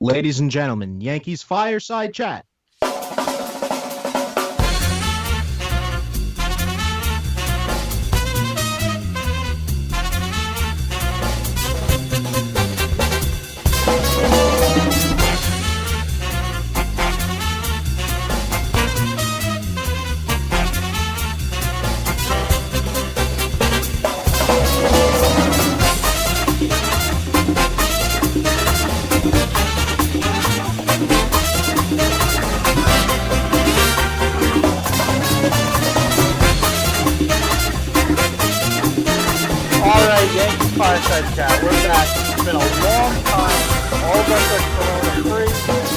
Ladies and gentlemen, Yankees Fireside Chat. Yankees Fireside Chat. We're back. It's been a long time. All of us are corona-free.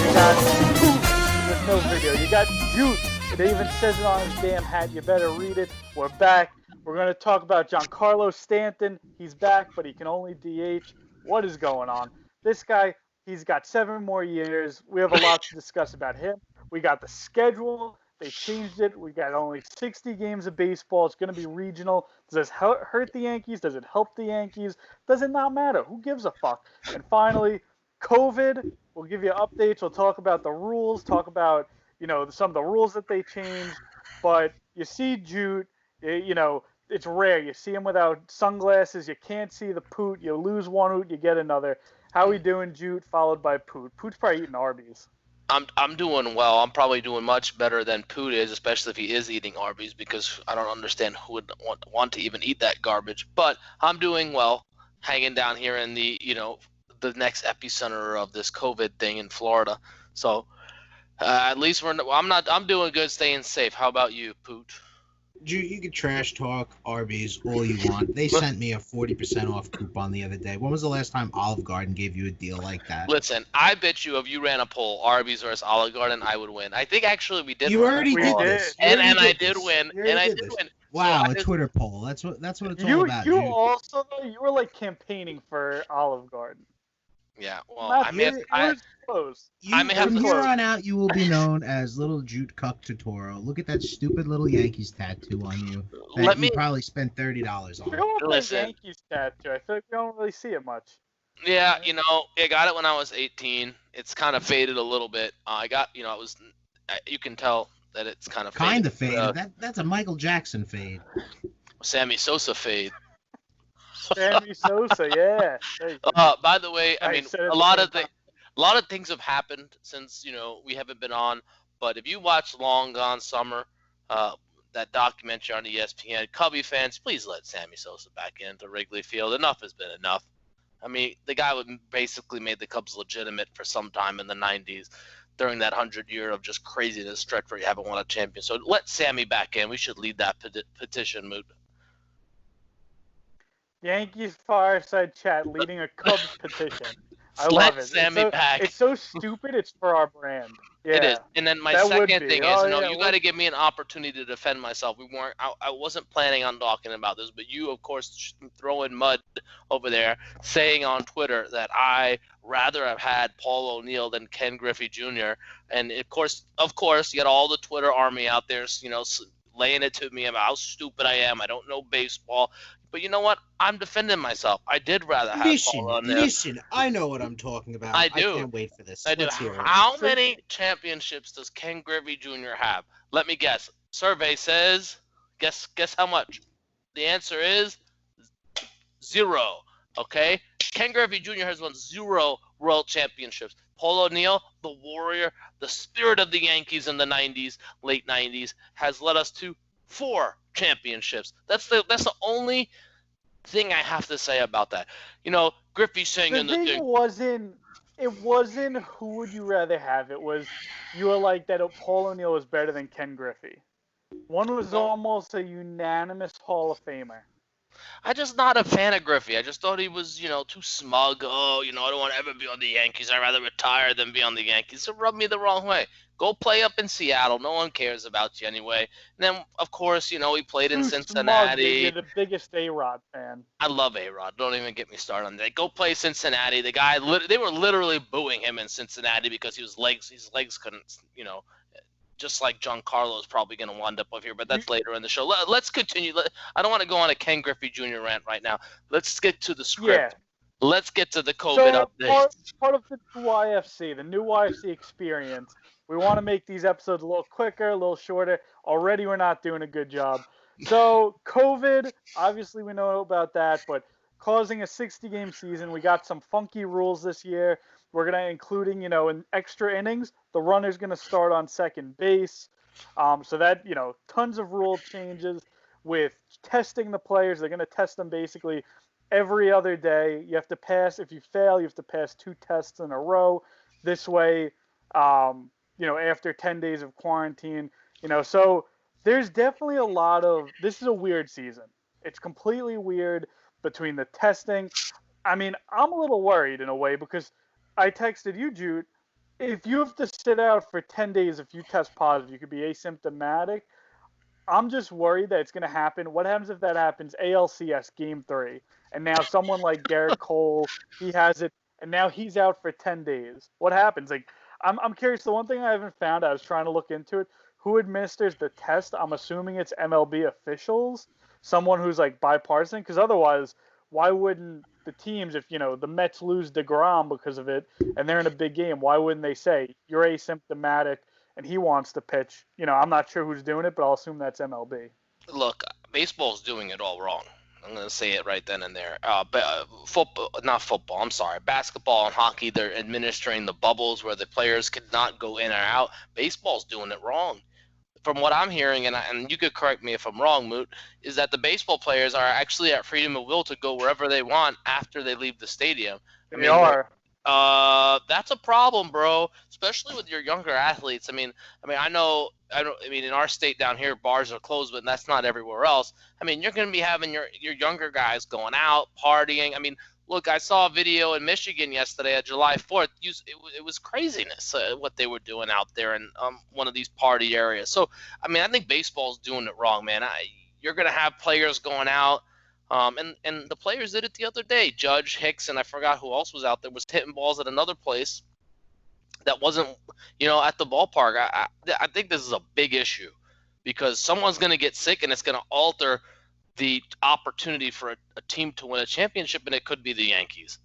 You got Poof with no video. You got Jute. It even says it on his damn hat. You better read it. We're back. We're going to talk about Giancarlo Stanton. He's back, but he can only DH. What is going on? This guy, he's got 7 more years. We have a lot to discuss about him. We got the schedule. They changed it. We got only 60 games of baseball. It's going to be regional. Does this hurt the Yankees? Does it help the Yankees? Does it not matter? Who gives a fuck? And finally, COVID. We'll give you updates. We'll talk about the rules, talk about, some of the rules that they changed. But you see Jute, it's rare. You see him without sunglasses. You can't see the Poot. You lose one Oot, you get another. How we doing, Jute, followed by Poot? Poot's probably eating Arby's. I'm doing well. I'm probably doing much better than Poot is, especially if he is eating Arby's, because I don't understand who would want to even eat that garbage. But I'm doing well, hanging down here in the the next epicenter of this COVID thing in Florida. So at least I'm doing good, staying safe. How about you, Poot? You can trash talk Arby's all you want. They sent me a 40% off coupon the other day. When was the last time Olive Garden gave you a deal like that? Listen, I bet you if you ran a poll, Arby's versus Olive Garden, I would win. I think actually we did. You already did this. And I did win. And I did win. Wow, a Twitter poll. That's what it's all about. You also, you were like campaigning for Olive Garden. Yeah, well, from here on out, you will be known as Little Jute Cuck Totoro. Look at that stupid little Yankees tattoo on you that you probably spent $30 on. Listen, Yankees tattoo. I feel like we don't really see it much. Yeah, I got it when I was 18. It's kind of faded a little bit. I got, it was. You can tell that it's kind of faded. That's a Michael Jackson fade. Sammy Sosa fade. Sammy Sosa, yeah. By the way, I mean a lot of things have happened since we haven't been on. But if you watch Long Gone Summer, that documentary on ESPN, Cubby fans, please let Sammy Sosa back into Wrigley Field. Enough has been enough. I mean, the guy basically made the Cubs legitimate for some time in the '90s during that 100-year of just craziness stretch where you haven't won a champion. So let Sammy back in. We should lead that petition, Moot. Yankees Fireside Chat leading a Cubs petition. I Let love it. Sammy back. It's so stupid. It's for our brand. Yeah. It is. And then my second thing is, you got to give me an opportunity to defend myself. I wasn't planning on talking about this, but you, of course, throwing mud over there, saying on Twitter that I rather have had Paul O'Neill than Ken Griffey Jr. And of course, you got all the Twitter army out there, laying it to me about how stupid I am. I don't know baseball. But you know what? I'm defending myself. I did rather have Paul O'Neill. Listen, I know what I'm talking about. I do. I can't wait for this. I do. Let's hear it. How many championships does Ken Griffey Jr. have? Let me guess. Survey says, guess how much? The answer is 0. Okay? Ken Griffey Jr. has won 0 World Championships. Paul O'Neill, the warrior, the spirit of the Yankees in the 90s, late 90s, has led us to 4 championships. That's the only thing I have to say about that. Griffey saying in the thing. It wasn't who would you rather have. It was you were like that Paul O'Neill was better than Ken Griffey. One was almost a unanimous Hall of Famer. I'm just not a fan of Griffey. I just thought he was, too smug. Oh, I don't want to ever be on the Yankees. I'd rather retire than be on the Yankees. It rubbed me the wrong way. Go play up in Seattle. No one cares about you anyway. And then, of course, he played in Cincinnati. You're the biggest A-Rod fan. I love A-Rod. Don't even get me started on that. Go play Cincinnati. The guy, they were literally booing him in Cincinnati because his legs couldn't, just like Giancarlo is probably going to wind up over here, but that's later in the show. Let's continue. I don't want to go on a Ken Griffey Jr. rant right now. Let's get to the script. let's get to the COVID So update. part of the new YFC, the new YFC experience, we want to make these episodes a little quicker, a little shorter. Already we're not doing a good job. So COVID, obviously we know about that, but causing a 60-game season, we got some funky rules this year. We're going to including, in extra innings, the runner's going to start on second base. So that, tons of rule changes with testing the players. They're going to test them basically every other day. You have to pass. If you fail, you have to pass 2 tests in a row. This way, after 10 days of quarantine, so there's definitely a lot of. This is a weird season. It's completely weird between the testing. I mean, I'm a little worried in a way because I texted you, Jude. If you have to sit out for 10 days, if you test positive, you could be asymptomatic. I'm just worried that it's going to happen. What happens if that happens? ALCS Game 3, and now someone like Garrett Cole, he has it, and now he's out for 10 days. What happens? Like, I'm curious. The one thing I haven't found, I was trying to look into it. Who administers the test? I'm assuming it's MLB officials, someone who's like bipartisan, because otherwise, why wouldn't the teams, if the Mets lose DeGrom because of it, and they're in a big game, why wouldn't they say you're asymptomatic? And he wants to pitch. I'm not sure who's doing it, but I'll assume that's MLB. Look, baseball's doing it all wrong. I'm going to say it right then and there. Not football, I'm sorry. Basketball and hockey, they're administering the bubbles where the players could not go in or out. Baseball's doing it wrong. From what I'm hearing, and you could correct me if I'm wrong, Moot, is that the baseball players are actually at freedom of will to go wherever they want after they leave the stadium. They are. That's a problem, bro. Especially with your younger athletes. I mean, in our state down here, bars are closed, but that's not everywhere else. I mean, you're going to be having your younger guys going out, partying. I mean, look, I saw a video in Michigan yesterday at July 4th. It was craziness what they were doing out there in one of these party areas. So, I mean, I think baseball's doing it wrong, man. You're going to have players going out. And the players did it the other day. Judge, Hicks, and I forgot who else was out there, was hitting balls at another place that wasn't, at the ballpark. I think this is a big issue because someone's going to get sick and it's going to alter the opportunity for a team to win a championship, and it could be the Yankees.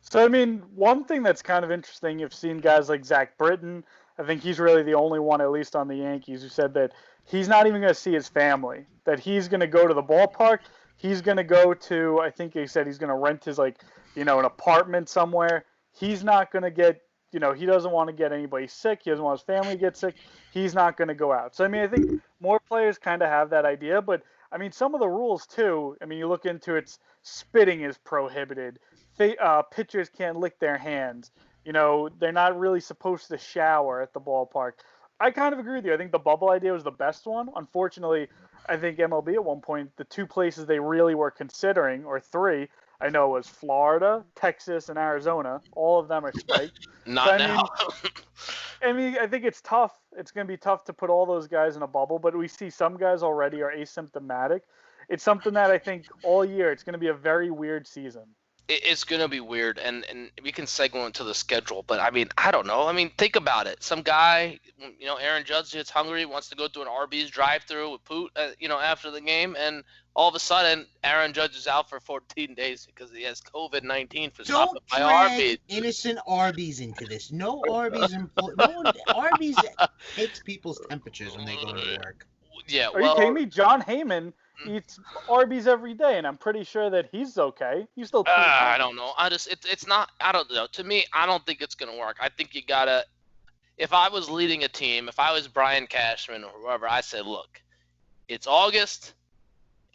So, I mean, one thing that's kind of interesting, you've seen guys like Zach Britton. I think he's really the only one, at least on the Yankees, who said that he's not even going to see his family, that he's going to go to the ballpark. He's going to go to, I think he said he's going to rent his, an apartment somewhere. He's not going to get, he doesn't want to get anybody sick. He doesn't want his family to get sick. He's not going to go out. So, I mean, I think more players kind of have that idea. But, I mean, some of the rules, too, I mean, you look into it, spitting is prohibited. Pitchers can't lick their hands. They're not really supposed to shower at the ballpark. I kind of agree with you. I think the bubble idea was the best one. Unfortunately, I think MLB at one point, the 2 places they really were considering, or 3, I know, was Florida, Texas, and Arizona. All of them are spiked. Not now. I think it's tough. It's going to be tough to put all those guys in a bubble, but we see some guys already are asymptomatic. It's something that I think all year it's going to be a very weird season. It's going to be weird, and we can segue into the schedule, but, I mean, I don't know. I mean, think about it. Some guy, Aaron Judge gets hungry, wants to go to an Arby's drive-thru with Poot, after the game, and all of a sudden, Aaron Judge is out for 14 days because he has COVID-19 for stopping by Arby's. Innocent Arby's into this. No Arby's. Arby's takes people's temperatures when they go to work. Yeah, Are you kidding me? John Heyman eats Arby's every day, and I'm pretty sure that he's okay. He's still. I don't know. It's not. I don't know. To me, I don't think it's gonna work. I think you gotta. If I was leading a team, if I was Brian Cashman or whoever, I said, look, it's August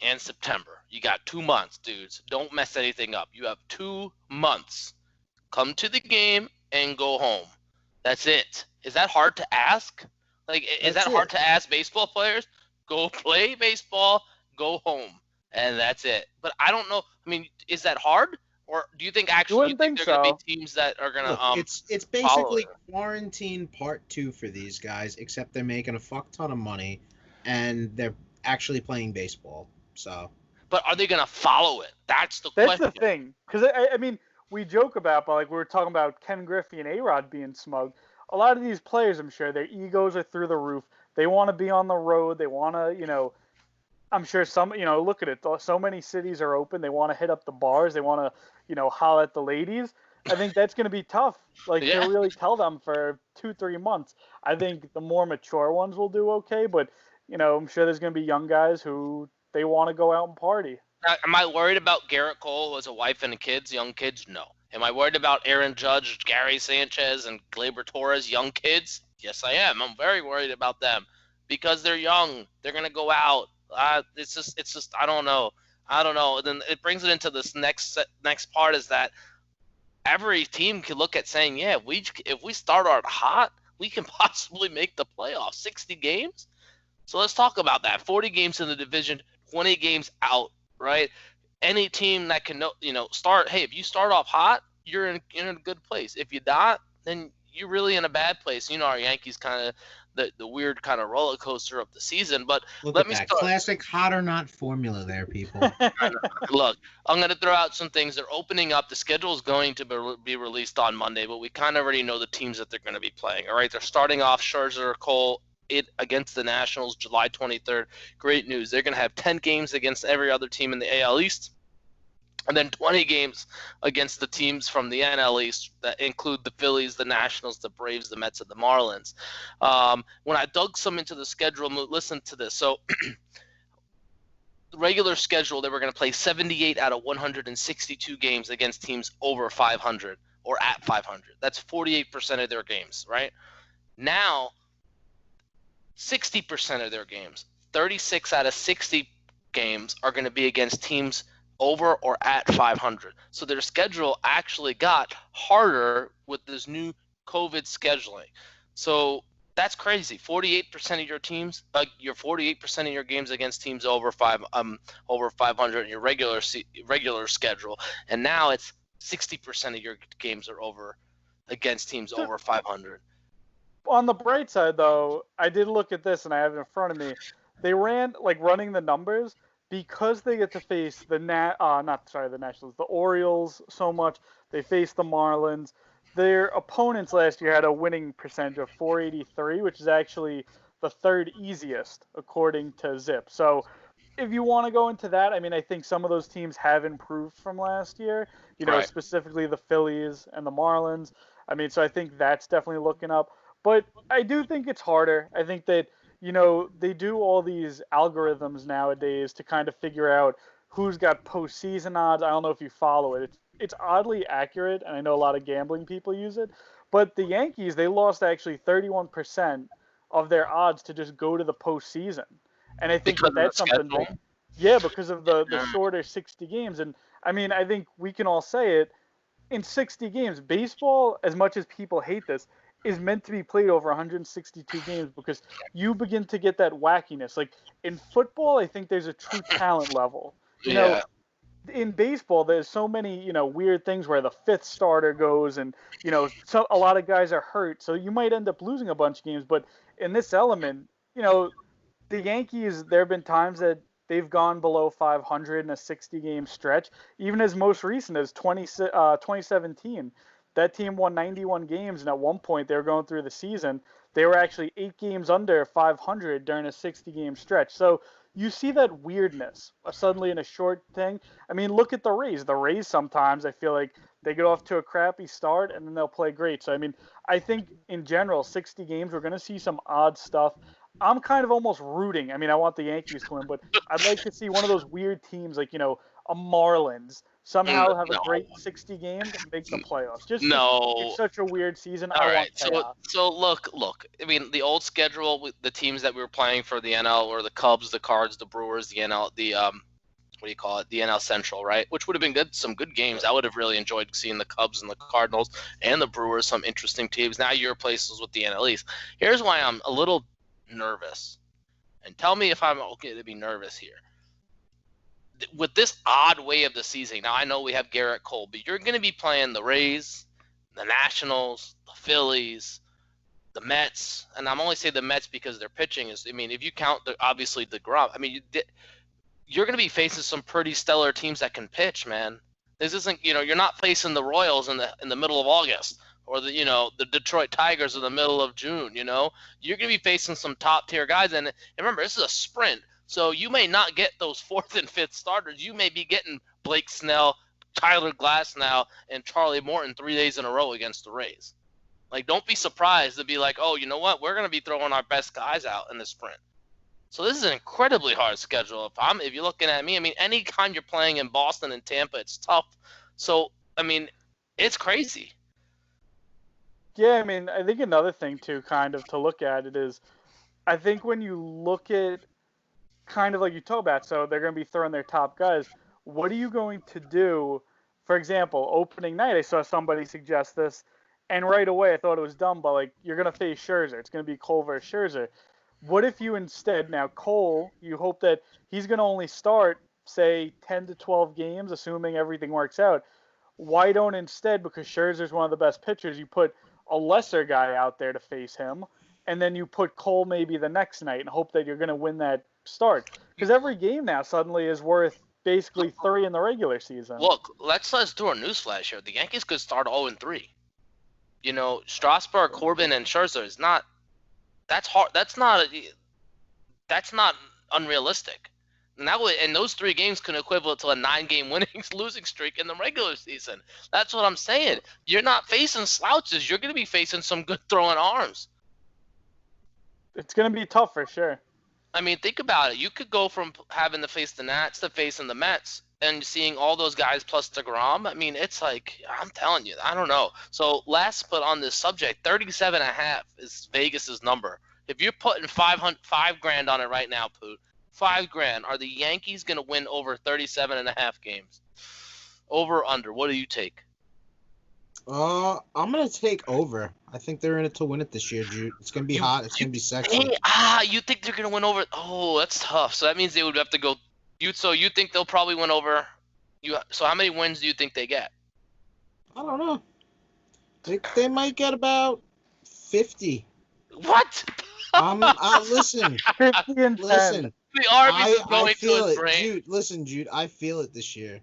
and September. You got 2 months, dudes. Don't mess anything up. You have 2 months. Come to the game and go home. That's it. Is that hard to ask? Is that hard to ask baseball players? Go play baseball. Go home, and that's it. But I don't know. I mean, is that hard, or do you think actually there are going to be teams that are going to It's basically quarantine part 2 for these guys, except they're making a fuck ton of money, and they're actually playing baseball. So. But are they going to follow it? That's the question. That's the thing, because I mean, we joke about, but we were talking about Ken Griffey and A-Rod being smug. A lot of these players, I'm sure, their egos are through the roof. They want to be on the road. They want to, I'm sure some, look at it. So many cities are open. They want to hit up the bars. They want to, holler at the ladies. I think that's going to be tough, like to Yeah. really tell them for 2-3 months. I think the more mature ones will do okay, but I'm sure there's going to be young guys who they want to go out and party. Am I worried about Garrett Cole as a wife and kids, young kids? No. Am I worried about Aaron Judge, Gary Sanchez, and Gleyber Torres, young kids? Yes, I am. I'm very worried about them because they're young. They're gonna go out. It's just. I don't know. And then it brings it into this next part is that every team can look at saying, yeah, if we start out hot, we can possibly make the playoffs. 60 games. So let's talk about that. 40 games in the division, 20 games out. Right? Any team that can, start. Hey, if you start off hot, you're in a good place. If you not, then you're really in a bad place. Our Yankees kind of the weird kind of roller coaster of the season. But Look at that classic hot or not formula there, people. Look, I'm going to throw out some things. They're opening up. The schedule is going to be released on Monday, but we kind of already know the teams that they're going to be playing. All right, they're starting off Scherzer, Cole, against the Nationals July 23rd. Great news. They're going to have 10 games against every other team in the AL East, and then 20 games against the teams from the NL East that include the Phillies, the Nationals, the Braves, the Mets, and the Marlins. When I dug some into the schedule, listen to this. So the regular schedule, they were going to play 78 out of 162 games against teams over 500 or at 500. That's 48% of their games, right? Now, 60% of their games, 36 out of 60 games are going to be against teams over or at 500. So their schedule actually got harder with this new COVID scheduling. So that's crazy. 48% of your teams, your 48% of your games against teams over 500 in your regular schedule, and now it's 60% of your games are over against teams over 500. On the bright side, though, I did look at this, and I have it in front of me. They ran, running the numbers, because they get to face the Nationals, the Orioles so much. They face the Marlins. Their opponents last year had a winning percentage of .483, which is actually the third easiest, according to Zip. So if you want to go into that, I think some of those teams have improved from last year, right. Specifically the Phillies and the Marlins. So I think that's definitely looking up. But I do think it's harder. I think that, they do all these algorithms nowadays to kind of figure out who's got postseason odds. I don't know if you follow it. It's oddly accurate, and I know a lot of gambling people use it. But the Yankees, they lost actually 31% of their odds to just go to the postseason. And I think that's something that, because of the shorter 60 games. And, I think we can all say it. In 60 games, baseball, as much as people hate this, is meant to be played over 162 games because you begin to get that wackiness. Like in football, I think there's a true talent level. You know, in baseball, there's so many, weird things where the fifth starter goes and, a lot of guys are hurt. So you might end up losing a bunch of games. But in this element, the Yankees, there have been times that they've gone below 500 in a 60-game stretch, even as most recent as 2017. That team won 91 games, and at one point they were going through the season. They were actually 8 games under 500 during a 60-game stretch. So you see that weirdness suddenly in a short thing. Look at the Rays. The Rays sometimes, I feel like they get off to a crappy start, and then they'll play great. So, I think in general, 60 games, we're going to see some odd stuff. I'm kind of almost rooting. I want the Yankees to win, but I'd like to see one of those weird teams like, a Marlins somehow have a great 60 games and make the playoffs. It's such a weird season. All right. So look. The old schedule with the teams that we were playing for the NL were the Cubs, the Cards, the Brewers, the NL, the the NL Central, right? Which would have been some good games. I would have really enjoyed seeing the Cubs and the Cardinals and the Brewers, some interesting teams. Now your place is with the NL East. Here's why I'm a little nervous, and tell me if I'm okay to be nervous here. With this odd way of the season, now I know we have Garrett Cole, but you're going to be playing the Rays, the Nationals, the Phillies, the Mets, and I'm only saying the Mets because their pitching is. If you count obviously DeGrom, you're going to be facing some pretty stellar teams that can pitch, man. This isn't, you're not facing the Royals in the middle of August or the Detroit Tigers in the middle of June. You're going to be facing some top tier guys, and remember, this is a sprint. So you may not get those 4th and 5th starters. You may be getting Blake Snell, Tyler Glasnow, and Charlie Morton 3 days in a row against the Rays. Like, don't be surprised to be like, oh, you know what? We're going to be throwing our best guys out in the sprint. So this is an incredibly hard schedule. If you're looking at me, I mean, any time you're playing in Boston and Tampa, it's tough. So, I mean, it's crazy. Yeah, I mean, I think another thing, too, kind of to look at it is, I think when you look at kind of like you talk about, so they're going to be throwing their top guys, what are you going to do? For example, opening night, I saw somebody suggest this, and right away I thought it was dumb, but like, you're going to face Scherzer. It's going to be Cole versus Scherzer. What if you instead, now Cole, you hope that he's going to only start, say, 10 to 12 games, assuming everything works out. Why don't instead, because Scherzer's one of the best pitchers, you put a lesser guy out there to face him, and then you put Cole maybe the next night and hope that you're going to win that start. Because every game now suddenly is worth basically 3 in the regular season. Look, let's do a newsflash here. The Yankees could start 0-3. You know, Strasburg, Corbin, and Scherzer is not. That's hard. That's not unrealistic. And those 3 games can equivalent to a 9-game losing streak in the regular season. That's what I'm saying. You're not facing slouches. You're going to be facing some good throwing arms. It's going to be tough for sure. I mean, think about it. You could go from having to face the Nats to facing the Mets and seeing all those guys plus DeGrom. I mean, it's like, I'm telling you, I don't know. So last but on this subject, 37.5 is Vegas's number. If you're putting $5,000 on it right now, Poot, $5,000, are the Yankees going to win over 37.5 games? Over or under? What do you take? I'm gonna take over. I think they're in it to win it this year, Jude. It's gonna be hot. It's gonna be sexy. You think they're gonna win over? Oh, that's tough. So that means they would have to go. So you think they'll probably win over? So how many wins do you think they get? I don't know. They might get about 50. What? Listen. 50 and 10. Listen. The Arby's is going I feel to his it, brain. Jude. Listen, Jude. I feel it this year.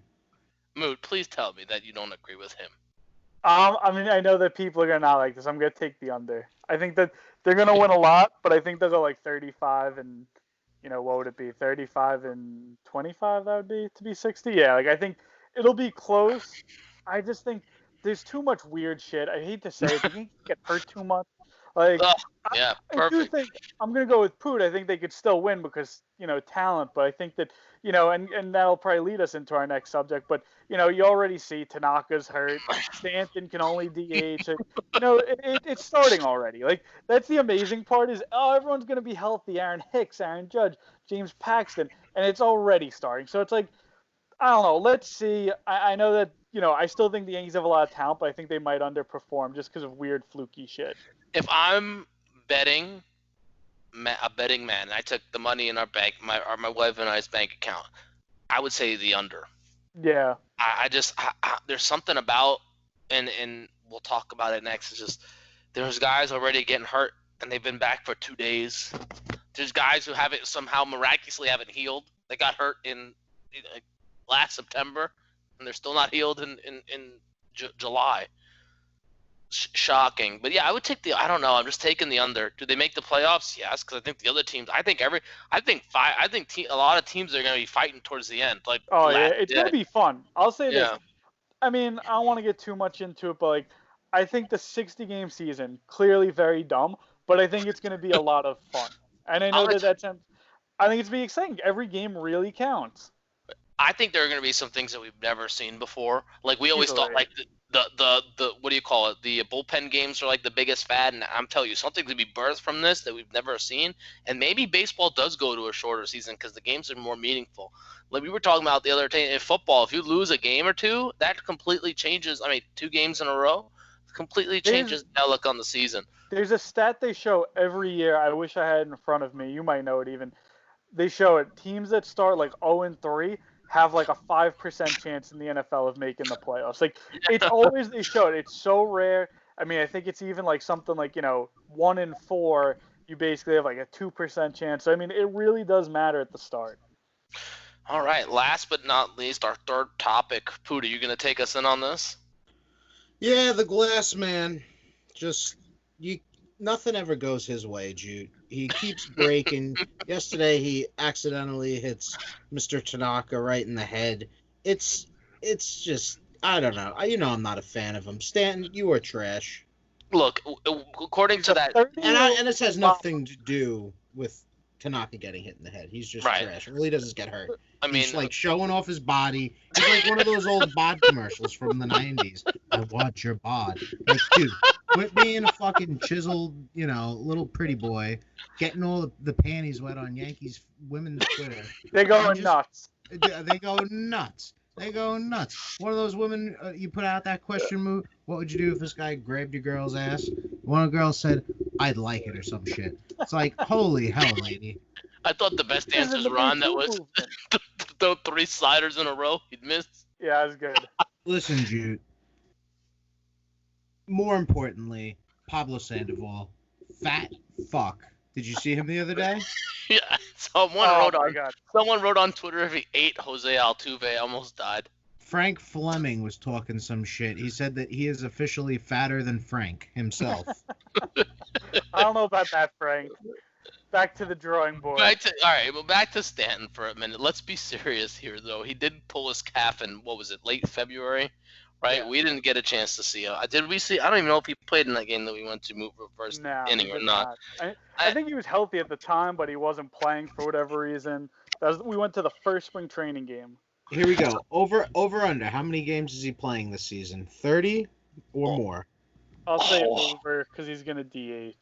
Mood, please tell me that you don't agree with him. I mean, I know that people are going to not like this. I'm going to take the under. I think that they're going to win a lot, but I think they'll go like 35 and, what would it be? 35 and 25, that would be to be 60? Yeah, like I think it'll be close. I just think there's too much weird shit. I hate to say it. They can get hurt too much. Like, yeah, I perfect. do think I'm going to go with Poot. I think they could still win because, talent. But I think that, and that'll probably lead us into our next subject. But, you already see Tanaka's hurt. Stanton can only DH. It's starting already. Like, that's the amazing part is, everyone's going to be healthy. Aaron Hicks, Aaron Judge, James Paxton. And it's already starting. So it's like, I don't know. Let's see. I know that, I still think the Yankees have a lot of talent, but I think they might underperform just because of weird, fluky shit. If I'm betting, a betting man, and I took the money in our bank, my wife and I's bank account, I would say the under. Yeah. I there's something about, and we'll talk about it next. It's just there's guys already getting hurt, and they've been back for 2 days. There's guys who somehow miraculously haven't healed. They got hurt in last September, and they're still not healed in July. Shocking. But yeah, I would take I don't know. I'm just taking the under. Do they make the playoffs? Yes, because I think the other teams. I think a lot of teams are going to be fighting towards the end. Like, oh yeah, it's going to be fun. I'll say this. Yeah. I mean, I don't want to get too much into it, but like, I think the 60-game season clearly very dumb, but I think it's going to be a lot of fun. And I know that sounds. I think it's going to be exciting. Every game really counts. I think there are going to be some things that we've never seen before. Like we always thought, like the what do you call it? The bullpen games are like the biggest fad, and I'm telling you, something to be birthed from this that we've never seen. And maybe baseball does go to a shorter season because the games are more meaningful. Like we were talking about the other day in football, if you lose a game or two, that completely changes. 2 games in a row, completely changes the outlook on the season. There's a stat they show every year. I wish I had it in front of me. You might know it even. They show it. Teams that start like 0-3 have like a 5% chance in the NFL of making the playoffs. Like it's always they show it. It's so rare. I mean, I think it's even like something like 1-4. You basically have like a 2% chance. So I mean, it really does matter at the start. All right. Last but not least, our third topic. Poot, are you going to take us in on this? Yeah, the glass man. Nothing ever goes his way, Jude. He keeps breaking. Yesterday, he accidentally hits Mr. Tanaka right in the head. It's just, I don't know. I'm not a fan of him. Stanton, you are trash. Look, according to that, And this has nothing to do with Tanaka getting hit in the head. He's just Right. trash. All he does is get hurt. I mean, He's like showing off his body. He's like one of those old bod commercials from the 90s. I want your bod. Like, dude, quit being a fucking chiseled, little pretty boy, getting all the panties wet on Yankees women's Twitter. They're going nuts. They go nuts. They go nuts. One of those women, you put out that question, move. What would you do if this guy grabbed your girl's ass? One girl said, I'd like it or some shit. It's like, holy hell, lady. I thought the best answers were on that was the 3 sliders in a row he'd missed. Yeah, it was good. Listen, Jude. More importantly, Pablo Sandoval, fat fuck. Did you see him the other day? Yeah, someone wrote on Twitter if he ate Jose Altuve, almost died. Frank Fleming was talking some shit. He said that he is officially fatter than Frank himself. I don't know about that, Frank. Back to the drawing board. Back to Stanton for a minute. Let's be serious here, though. He did pull his calf in, late February, right? Yeah. We didn't get a chance to see him. Did we see? I don't even know if he played in that game that we went to first inning or not. I think he was healthy at the time, but he wasn't playing for whatever reason. We went to the first spring training game. Here we go. Over under. How many games is he playing this season? 30 or more? I'll say over because he's going to DH.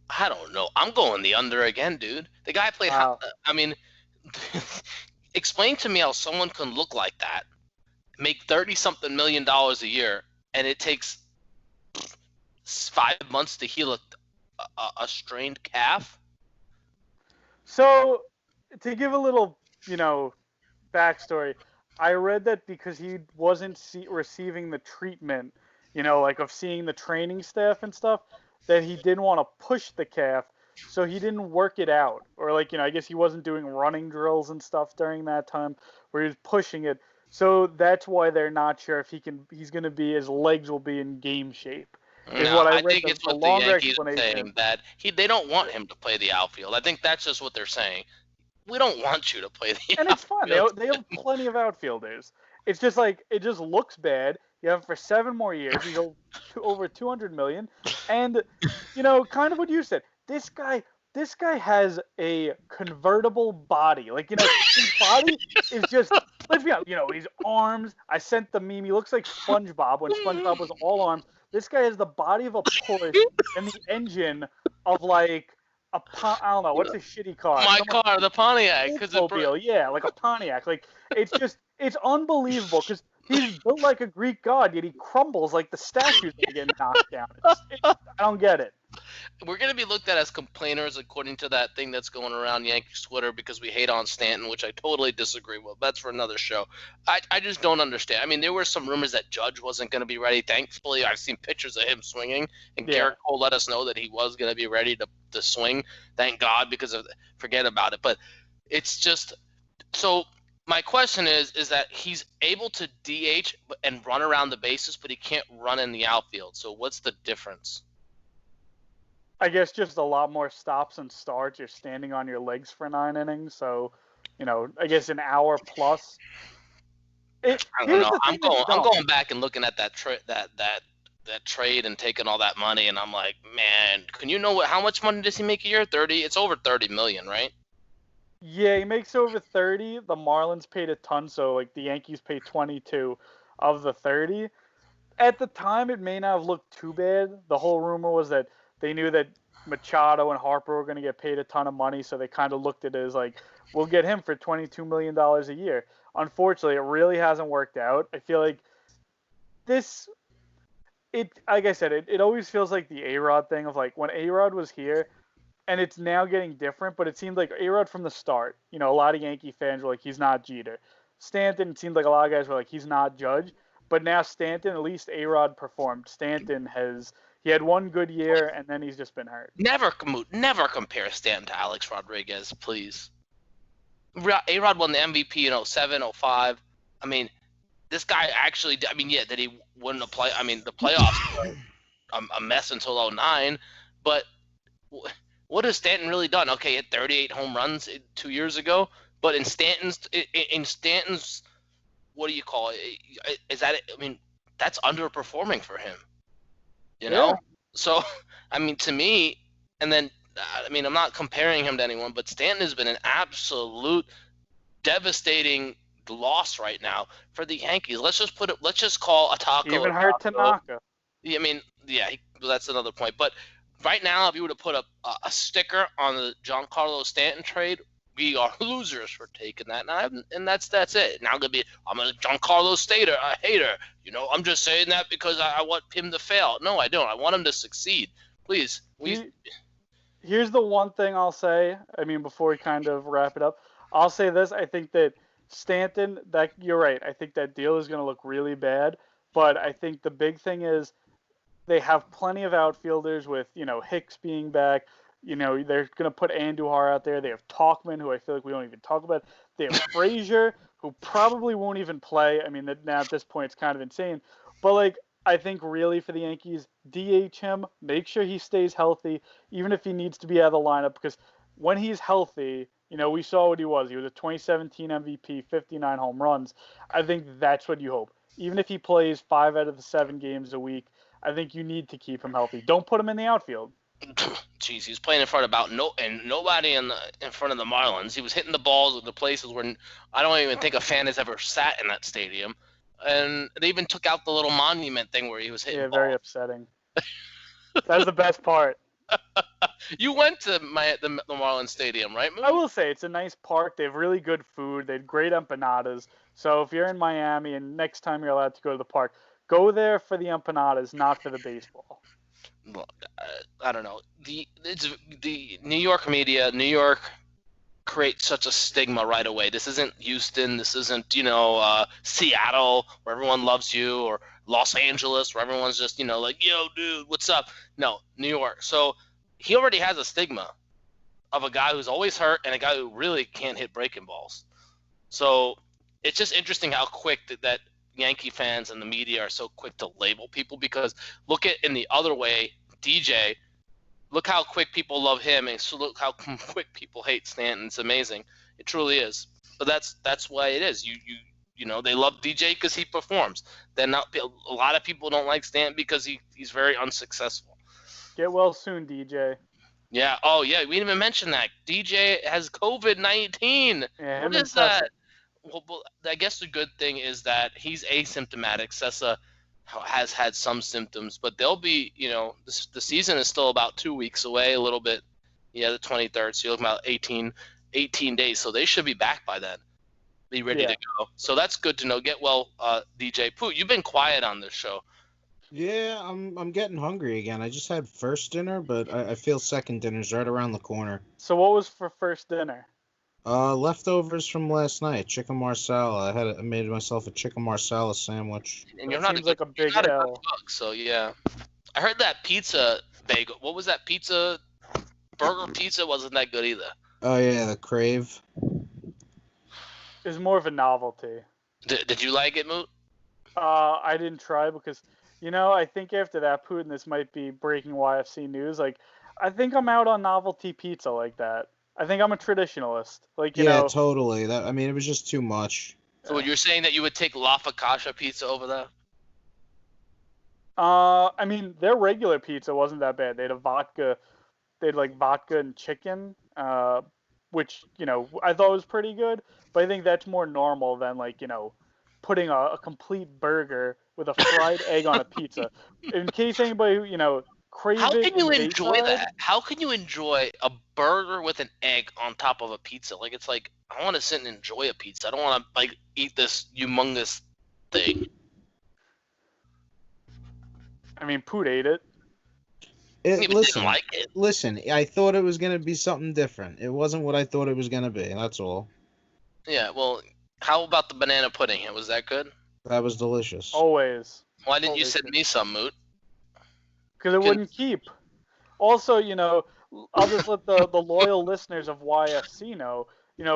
I don't know. I'm going the under again, dude. The guy played. Wow. Explain to me how someone can look like that, make $30-something million a year, and it takes 5 months to heal a strained calf. So, to give a little, backstory, I read that because he wasn't receiving the treatment, of seeing the training staff and stuff, that he didn't want to push the calf, so he didn't work it out. Or I guess he wasn't doing running drills and stuff during that time where he was pushing it. So that's why they're not sure if his legs will be in game shape. I think it's what the Yankees are saying, that they don't want him to play the outfield. I think that's just what they're saying. We don't want you to play the outfield. And it's fine. They have plenty of outfielders. It's just it just looks bad. You have him for 7 more years. You go over $200 million, and kind of what you said. This guy has a convertible body. His body is just. Let's be honest. His arms. I sent the meme. He looks like SpongeBob when SpongeBob was all arms. This guy has the body of a Porsche and the engine of I don't know, what's a shitty car? The Pontiac. Yeah, like a Pontiac. It's unbelievable because he's built like a Greek god, yet he crumbles like the statues that get knocked down. I don't get it. We're going to be looked at as complainers according to that thing that's going around Yankees Twitter because we hate on Stanton, which I totally disagree with. That's for another show. I just don't understand. I mean, there were some rumors that Judge wasn't going to be ready. Thankfully, I've seen pictures of him swinging, and Garrett Cole let us know that he was going to be ready to swing. Thank God, forget about it. But it's just – so my question is that he's able to DH and run around the bases, but he can't run in the outfield. So what's the difference? I guess just a lot more stops and starts. You're standing on your legs for 9 innings, so I guess an hour plus. I don't know. I'm going back and looking at that trade and taking all that money, and I'm like, man, how much money does he make a year? 30. It's over 30 million, right? Yeah, he makes over 30. The Marlins paid a ton, so the Yankees paid 22 of the 30. At the time, it may not have looked too bad. The whole rumor was that they knew that Machado and Harper were going to get paid a ton of money, so they kind of looked at it as we'll get him for $22 million a year. Unfortunately, it really hasn't worked out. I feel like like I said, it always feels like the A-Rod thing of when A-Rod was here, and it's now getting different, but it seemed like A-Rod from the start, a lot of Yankee fans were like, he's not Jeter. Stanton, it seemed like a lot of guys were like, he's not Judge. But now Stanton, at least A-Rod performed. Stanton he had 1 good year, and then he's just been hurt. Never compare Stanton to Alex Rodriguez, please. A-Rod won the MVP in 07, 05. I mean, this guy actually – that he wouldn't have played – the playoffs. a mess until 09. But what has Stanton really done? Okay, he had 38 home runs 2 years ago, but in Stanton's what do you call it? Is that, I mean, that's underperforming for him. You know? Yeah. So, I mean, to me, and then, I mean, I'm not comparing him to anyone, but Stanton has been an absolute devastating loss right now for the Yankees. Let's just call a taco. Even hurt Tanaka. I mean, yeah, that's another point. But right now, if you were to put a sticker on the Giancarlo Stanton trade, we are losers for taking that, and that's it. Now I'm a Giancarlo hater. You know, I'm just saying that because I want him to fail. No, I don't. I want him to succeed. Please. Here's the one thing I'll say. I mean, before we kind of wrap it up, I'll say this. I think that Stanton, that you're right. I think that deal is going to look really bad. But I think the big thing is they have plenty of outfielders with, Hicks being back. They're going to put Andujar out there. They have Talkman, who I feel like we don't even talk about. They have Frazier, who probably won't even play. I mean, now at this point, it's kind of insane. But, I think really for the Yankees, DH him, make sure he stays healthy, even if he needs to be out of the lineup. Because when he's healthy, we saw what he was. He was a 2017 MVP, 59 home runs. I think that's what you hope. Even if he plays 5 out of the 7 games a week, I think you need to keep him healthy. Don't put him in the outfield. Jeez, he was playing in front of nobody in front of the Marlins. He was hitting the balls at the places where I don't even think a fan has ever sat in that stadium. And they even took out the little monument thing where he was hitting balls. Very upsetting. That was the best part. You went to the Marlins Stadium, right, Moon? I will say it's a nice park. They have really good food. They have great empanadas. So if you're in Miami and next time you're allowed to go to the park, go there for the empanadas, not for the baseball. Well, I don't know. The New York media, New York creates such a stigma right away. This isn't Houston. This isn't, Seattle where everyone loves you, or Los Angeles where everyone's just, like, yo, dude, what's up? No, New York. So he already has a stigma of a guy who's always hurt and a guy who really can't hit breaking balls. So it's just interesting how quick that Yankee fans and the media are so quick to label people, because look at in the other way, DJ, look how quick people love him, and so look how quick people hate Stanton. It's amazing. It truly is. But that's why it is. They love DJ because he performs. Then a lot of people don't like Stanton because he's very unsuccessful. Get well soon, DJ. Yeah. Oh yeah. We didn't even mention that DJ has COVID-19. Yeah, what is that? Well, I guess the good thing is that he's asymptomatic. Sessa has had some symptoms, but they'll be, the season is still about 2 weeks away, a little bit. Yeah, the 23rd. So you're looking about 18 days. So they should be back by then. Be ready to go. So that's good to know. Get well, DJ. Pooh, you've been quiet on this show. Yeah, I'm getting hungry again. I just had first dinner, but I feel second dinner's right around the corner. So what was for first dinner? Leftovers from last night, chicken marsala. I made myself a chicken marsala sandwich. And you're not like a big L. Cook, so yeah. I heard that pizza bagel. What was that pizza? Burger pizza wasn't that good either. Oh yeah, the Crave. It's more of a novelty. Did you like it, Moot? I didn't try because, I think after that, Putin, this might be breaking YFC news. I think I'm out on novelty pizza like that. I think I'm a traditionalist. Totally. It was just too much. So you're saying that you would take La Focaccia pizza over that? Their regular pizza wasn't that bad. They had vodka and chicken, which, I thought was pretty good. But I think that's more normal than, putting a complete burger with a fried egg on a pizza. In case anybody, crave How it. can you enjoy that? How can you enjoy a burger with an egg on top of a pizza? It's like, I want to sit and enjoy a pizza. I don't want to, eat this humongous thing. Poot ate it. Listen, didn't like it. Listen, I thought it was going to be something different. It wasn't what I thought it was going to be. That's all. Yeah, well, how about the banana pudding? Was that good? That was delicious. Always. Why didn't you send me some, Moot? Because it wouldn't keep. Also, I'll just let the loyal listeners of YFC know,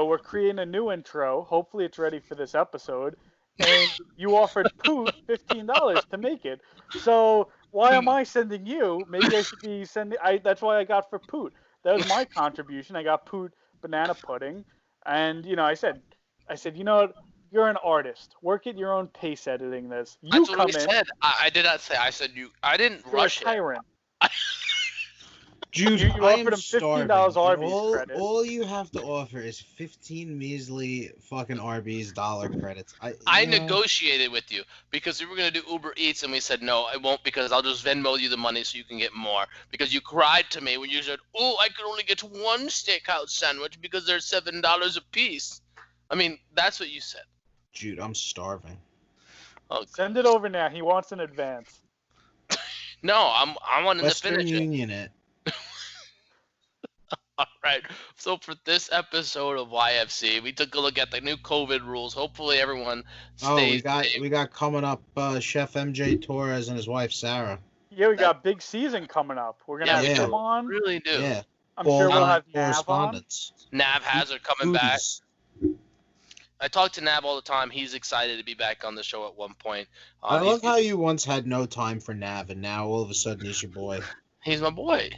we're creating a new intro. Hopefully it's ready for this episode. And you offered Poot $15 to make it. So Why am I sending you? Maybe I should be sending. That's why I got for Poot. That was my contribution. I got Poot banana pudding, and I said, you know what? You're an artist. Work at your own pace editing this. You That's come what we in. said. I did not say. I said you. I didn't You're rush a tyrant. Jude, You I offered am him starving. $15 and Arby's credit. all you have to offer is 15 measly fucking Arby's dollar credits. I negotiated with you because we were gonna do Uber Eats, and we said no, I won't because I'll just Venmo you the money so you can get more. Because you cried to me when you said, "Oh, I could only get one steakhouse sandwich because they're $7 a piece." I mean, that's what you said. Jude, I'm starving. Oh, Send it over now. He wants an advance. no, I wanted to Western finish it. Union it. All right. So for this episode of YFC, we took a look at the new COVID rules. Hopefully everyone stays safe. we got coming up Chef MJ Torres and his wife Sarah. Yeah, we got big season coming up. We're gonna have him on. Really do. Yeah. I'm sure we'll have Nav on. correspondence. Nav Hazard coming back. Foodies. I talk to Nav all the time. He's excited to be back on the show at one point. I love how you once had no time for Nav, and now all of a sudden he's your boy. He's my boy.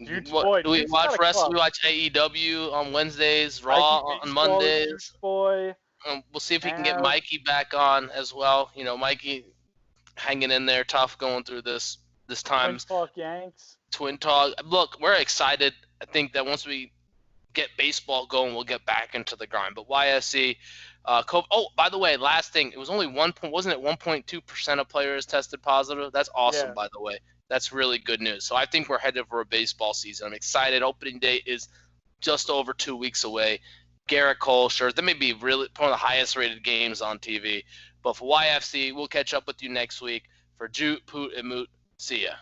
Dude's boy. Do we Dude's watch got a wrestling? club. We watch AEW on Wednesdays, Raw on Mondays. Dude's boy. We'll see if we can get Nav. Mikey back on as well. Mikey hanging in there tough going through this time. Twin Talk Yanks. Twin Talk. Look, we're excited. I think that once we get baseball going, we'll get back into the grind. But YSC, oh, by the way, last thing, it was only wasn't it 1.2% of players tested positive? That's awesome, Yeah. by the way. That's really good news. So I think we're headed for a baseball season. I'm excited. Opening day is just over 2 weeks away. Garrett Cole, sure, that may be really one of the highest rated games on TV. But for YFC, we'll catch up with you next week. For Jute, Poot, and Moot, see ya.